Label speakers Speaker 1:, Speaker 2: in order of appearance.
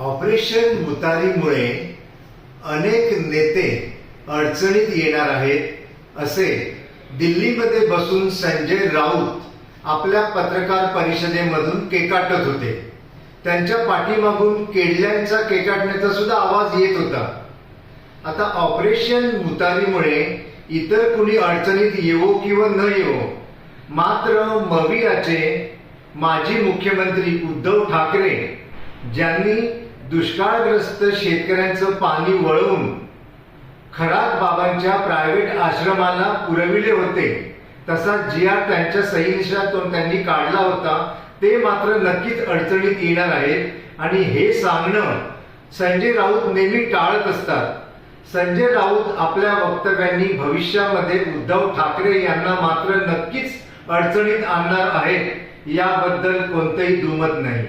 Speaker 1: Operation मुतारीमुळे अनेक नेते अडचणीत येणार आहेत असे दिल्लीमध्ये बसून संजय राऊत आपल्या पत्रकार परिषदेमधून केकाटत होते. त्यांच्या पाठीमागून केडल्यांचा केकाटण्याचा सुद्धा आवाज येत होता. आता ऑपरेशन मुतारीमुळे इतर कुणी अडचणीत येवो किंवा न येवो, मात्र मवियाचे माजी मुख्यमंत्री उद्धव ठाकरे ज्यांनी दुष्काळग्रस्त शेतकऱ्यांचं पाणी वळवून खरात बाबांच्या प्रायव्हेट आश्रमाला पुरविले होते, तसा जिया त्यांच्या सहीनिशातून त्यांनी काढला होता, ते मात्र नक्कीच अडचणीत येणार आहेत आणि हे सांगणं संजय राऊत नेहमी टाळत असतात. संजय राऊत आपल्या वक्तव्यांनी भविष्यामध्ये उद्धव ठाकरे यांना मात्र नक्कीच अडचणीत आणणार आहेत, याबद्दल कोणतेही दुमत नाही.